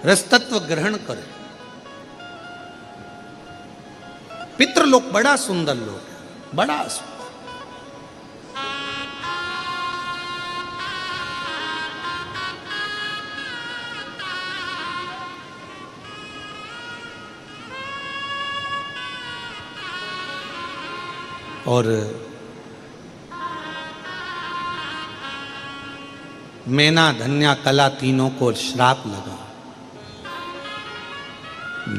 रसतत्व ग्रहण करे। पितृलोक बड़ा सुंदर लोक है, बड़ा सुंदर। और मैना धन्या कला तीनों को श्राप लगा,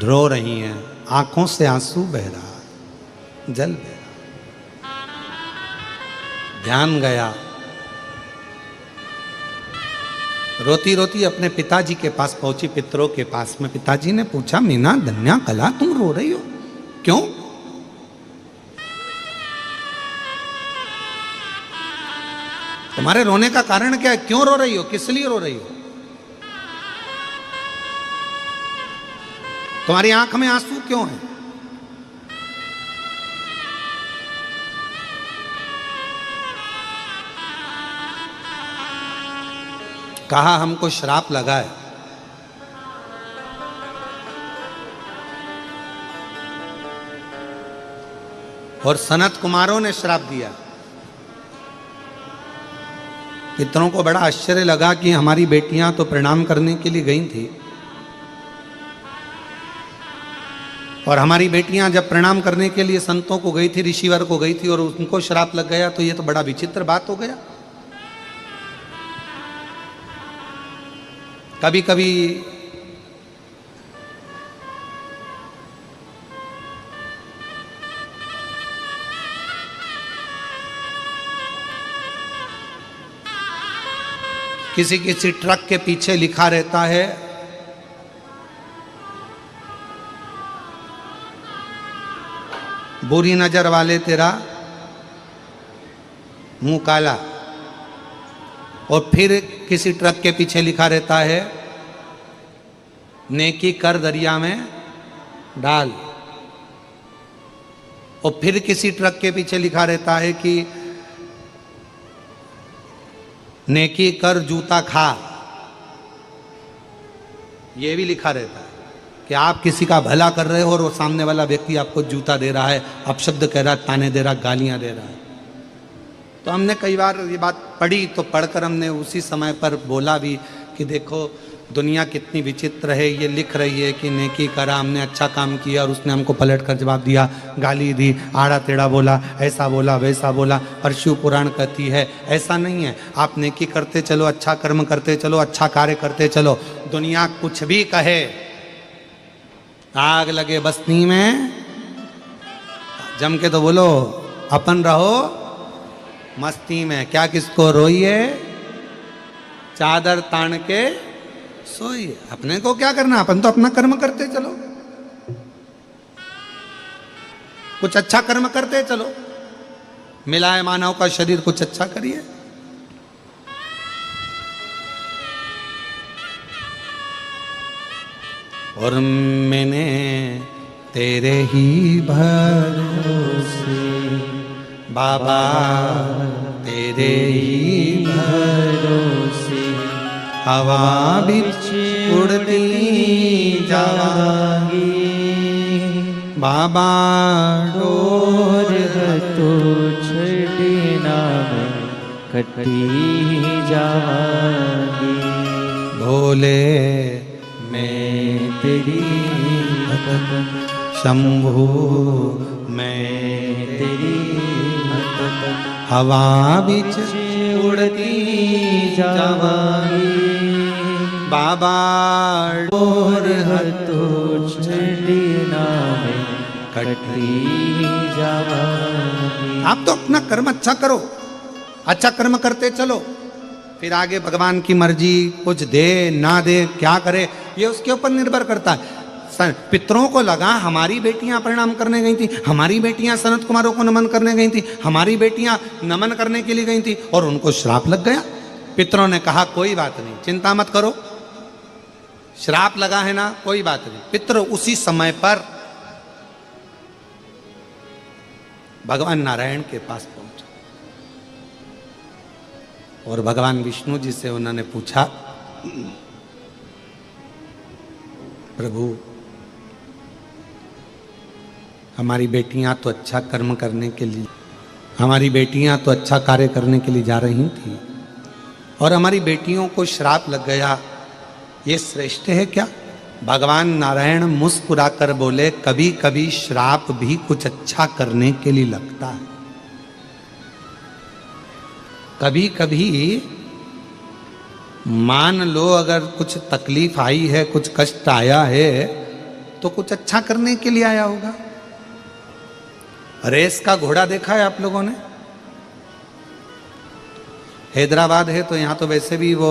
रो रही हैं, आंखों से आंसू बह रहा, जल बह रहा। ध्यान गया, रोती रोती अपने पिताजी के पास पहुंची, पितरों के पास में। पिताजी ने पूछा, मीना धन्या कला तुम रो रही हो, क्यों? तुम्हारे रोने का कारण क्या है? क्यों रो रही हो? किस लिए रो रही हो? तुम्हारी आंख में आंसू क्यों है? कहा, हमको श्राप लगा है। और सनत कुमारों ने श्राप दिया। पितरों को बड़ा आश्चर्य लगा कि हमारी बेटियां तो प्रणाम करने के लिए गई थी, और हमारी बेटियां जब प्रणाम करने के लिए संतों को गई थी, ऋषिवर को गई थी, और उनको श्राप लग गया, तो ये तो बड़ा विचित्र बात हो गया। कभी कभी किसी किसी ट्रक के पीछे लिखा रहता है, बुरी नजर वाले तेरा मुंह काला। और फिर किसी ट्रक के पीछे लिखा रहता है, नेकी कर दरिया में डाल। और फिर किसी ट्रक के पीछे लिखा रहता है कि नेकी कर जूता खा। ये भी लिखा रहता है कि आप किसी का भला कर रहे हो और वो सामने वाला व्यक्ति आपको जूता दे रहा है, अपशब्द कह रहा है, ताने दे रहा, गालियां दे रहा है। तो हमने कई बार ये बात पढ़ी, तो पढ़कर हमने उसी समय पर बोला भी कि देखो दुनिया कितनी विचित्र है। ये लिख रही है कि नेकी करा, हमने अच्छा काम किया, और उसने हमको पलट कर जवाब दिया, गाली दी, आड़ा टेढ़ा बोला, ऐसा बोला, वैसा बोला। पर शिव पुराण कहती है ऐसा नहीं है। आप नेकी करते चलो, अच्छा कर्म करते चलो, अच्छा कार्य करते चलो। दुनिया कुछ भी कहे, आग लगे बस्ती में, जम के तो बोलो अपन रहो मस्ती में। क्या किसको रोइए, चादर तान के सोइए। अपने को क्या करना, अपन तो अपना कर्म करते चलो, कुछ अच्छा कर्म करते चलो। मिला है मानव का शरीर, कुछ अच्छा करिए। और मैंने तेरे ही भरोसे बाबा, तेरे ही भरोसे हवा बिच उड़ती जावांगी। बाबा डोर तो छड़ना में कटी जावांगी। भोले मैं तेरी भगत, शंभू मैं तेरी भगत, हवा बिच उड़ती जावांगी। बाबा डोर तो छड़ना में कटी जावांगी। आप तो अपना कर्म अच्छा करो, अच्छा कर्म करते चलो, फिर आगे भगवान की मर्जी, कुछ दे ना दे, क्या करे, ये उसके ऊपर निर्भर करता है। पितरों को लगा हमारी बेटियां प्रणाम करने गई थी, हमारी बेटियां सनत कुमारों को नमन करने गई थी, हमारी बेटियां नमन करने के लिए गई थी, और उनको श्राप लग गया। पितरों ने कहा कोई बात नहीं, चिंता मत करो, श्राप लगा है ना, कोई बात नहीं। पितर उसी समय पर भगवान नारायण के पास पहुंचे, और भगवान विष्णु जी से उन्होंने पूछा, प्रभु हमारी बेटियां तो अच्छा कर्म करने के लिए, हमारी बेटियां तो अच्छा कार्य करने के लिए जा रही थी और हमारी बेटियों को श्राप लग गया, ये श्रेष्ठ है क्या? भगवान नारायण मुस्कुराकर बोले, कभी कभी श्राप भी कुछ अच्छा करने के लिए लगता है। कभी कभी मान लो अगर कुछ तकलीफ आई है, कुछ कष्ट आया है, तो कुछ अच्छा करने के लिए आया होगा। रेस का घोड़ा देखा है आप लोगों ने? हैदराबाद है तो यहाँ तो वैसे भी वो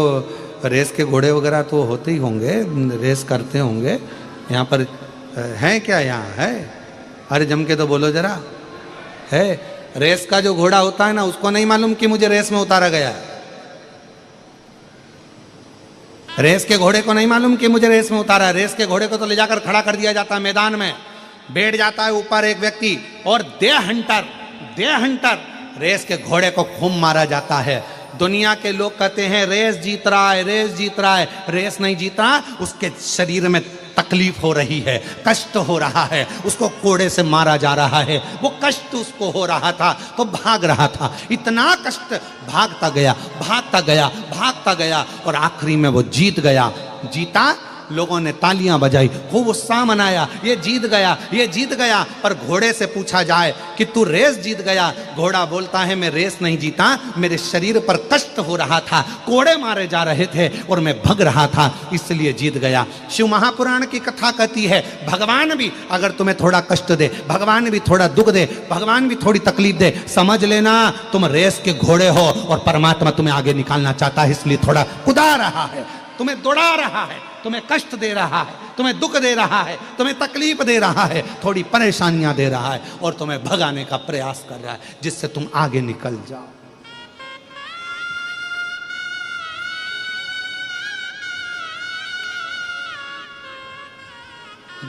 रेस के घोड़े वगैरह तो होते ही होंगे, रेस करते होंगे। यहाँ पर है क्या? यहाँ है? अरे जम के तो बोलो जरा। है? रेस का जो घोड़ा होता है ना, उसको नहीं मालूम कि मुझे रेस में उतारा गया है। रेस के घोड़े को नहीं मालूम कि मुझे रेस में उतारा है। रेस के घोड़े को तो ले जाकर खड़ा कर दिया जाता है मैदान में, बैठ जाता है ऊपर एक व्यक्ति और दे हंटर रेस के घोड़े को खूब मारा जाता है। दुनिया के लोग कहते हैं रेस जीत रहा है, रेस जीत रहा है। रेस नहीं जीता, उसके शरीर में तकलीफ हो रही है, कष्ट हो रहा है, उसको कोड़े से मारा जा रहा है। वो कष्ट उसको हो रहा था तो भाग रहा था, इतना कष्ट, भागता गया और आखिरी में वो जीत गया। जीता, लोगों ने तालियां बजाई, खूब उत्साह मनाया, ये जीत गया। पर घोड़े से पूछा जाए कि तू रेस जीत गया, घोड़ा बोलता है मैं रेस नहीं जीता, मेरे शरीर पर कष्ट हो रहा था, कोड़े मारे जा रहे थे और मैं भग रहा था, इसलिए जीत गया। शिव महापुराण की कथा कहती है, भगवान भी अगर तुम्हें थोड़ा कष्ट दे, भगवान भी थोड़ा दुख दे, भगवान भी थोड़ी तकलीफ दे, समझ लेना तुम रेस के घोड़े हो और परमात्मा तुम्हें आगे निकालना चाहता है, इसलिए थोड़ा कुदा रहा है, तुम्हें दौड़ा रहा है, तुम्हें कष्ट दे रहा है, तुम्हें दुख दे रहा है, तुम्हें तकलीफ दे रहा है, थोड़ी परेशानियां दे रहा है और तुम्हें भगाने का प्रयास कर रहा है, जिससे तुम आगे निकल जाओ।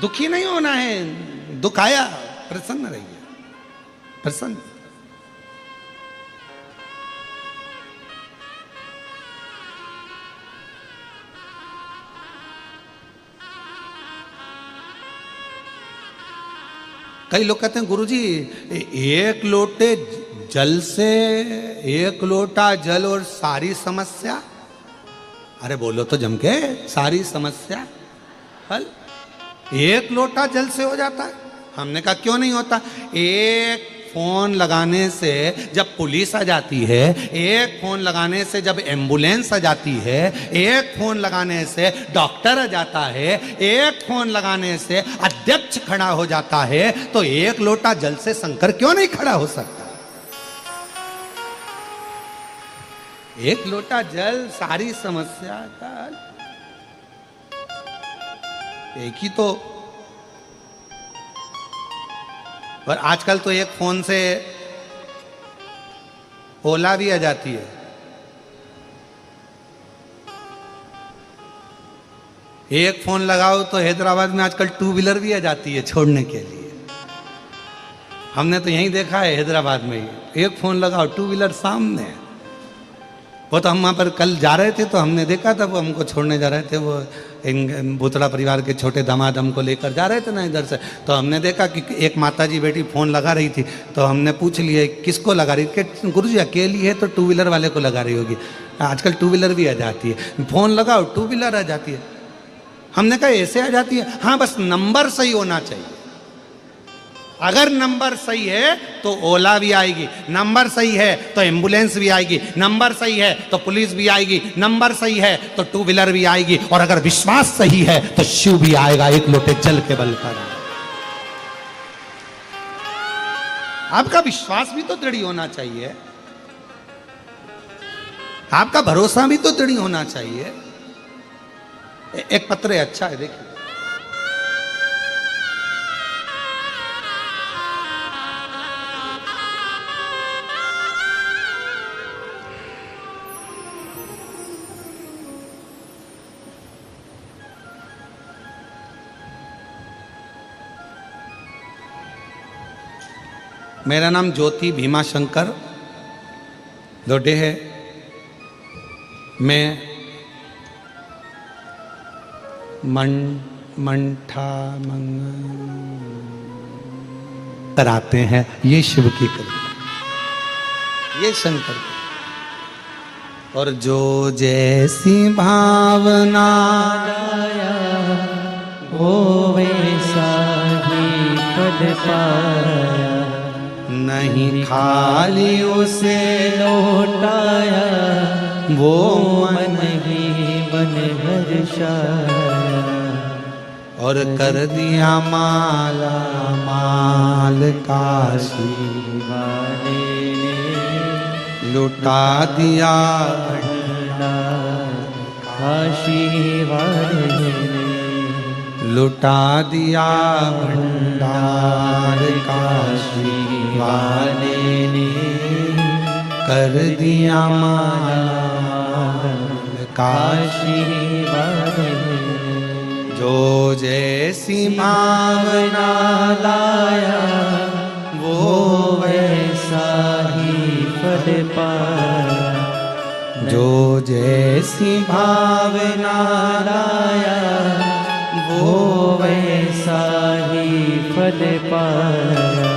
दुखी नहीं होना है, दुख आया प्रसन्न रहिए, प्रसन्न। कई लोग कहते हैं गुरुजी एक लोटे जल से, एक लोटा जल और सारी समस्या। अरे बोलो तो जम के, सारी समस्या हल एक लोटा जल से हो जाता है? हमने कहा क्यों नहीं होता। एक फोन लगाने से जब पुलिस आ जाती है, एक फोन लगाने से जब एम्बुलेंस आ जाती है, एक फोन लगाने से डॉक्टर आ जाता है, एक फोन लगाने से अध्यक्ष खड़ा हो जाता है, तो एक लोटा जल से शंकर क्यों नहीं खड़ा हो सकता? एक लोटा जल सारी समस्या का एक ही तो। और आजकल तो एक फोन से ओला भी आ जाती है। एक फोन लगाओ तो हैदराबाद में आजकल टू व्हीलर भी आ जाती है छोड़ने के लिए। हमने तो यहीं देखा है हैदराबाद में ही, एक फोन लगाओ टू व्हीलर सामने। वो तो हम वहाँ पर कल जा रहे थे तो हमने देखा था, वो हमको छोड़ने जा रहे थे, वो भूतड़ा परिवार के छोटे दामाद हमको लेकर जा रहे थे ना इधर से, तो हमने देखा कि एक माताजी बेटी फ़ोन लगा रही थी, तो हमने पूछ लिया किसको लगा रही थी? गुरुजी अकेली है तो टू व्हीलर वाले को लगा रही होगी। आजकल टू व्हीलर भी आ जाती है, फ़ोन लगाओ टू व्हीलर आ जाती है। हमने कहा ऐसे आ जाती है? हाँ बस नंबर सही होना चाहिए। अगर नंबर सही है तो ओला भी आएगी, नंबर सही है तो एम्बुलेंस भी आएगी, नंबर सही है तो पुलिस भी आएगी, नंबर सही है तो टू व्हीलर भी आएगी, और अगर विश्वास सही है तो शिव भी आएगा एक लोटे जल के बल पर। आपका विश्वास भी तो दृढ़ होना चाहिए, आपका भरोसा भी तो दृढ़ होना चाहिए। एक पत्र है, अच्छा है, देखिए। मेरा नाम ज्योति भीमा शंकर दोडे है। मैं मंठा मंगल कराते हैं। ये शिव की कृपा, ये शंकर की। और जो जैसी भावना लाया वो वैसा ही पद पाया, नहीं खाली उसे लौटाया वो मन ही मन हर्षाया। और कर दिया माला माल काशी वाले ने लुटा दिया भंडार काशी वाले ने लुटा दिया भंडार काशी वाले ने कर दिया माला काशी वाले ने। जो जैसी भावना लाया वो वैसा ही फल पाया, जो जैसी भावना लाया वो वैसा ही फल पाया।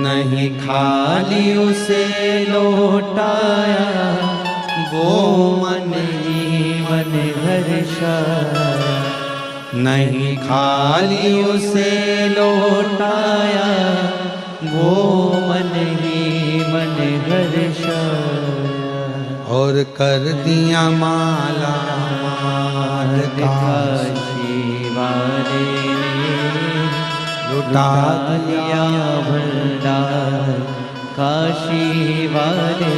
नहीं खाली उसे लौटाया वो मन ही मन हर्षाया। नहीं खाली उसे लौटाया वो मन ही मन हर्षाया। और कर दिया माला माल काशी वाले ने लुटा लिया भंडार काशी वाले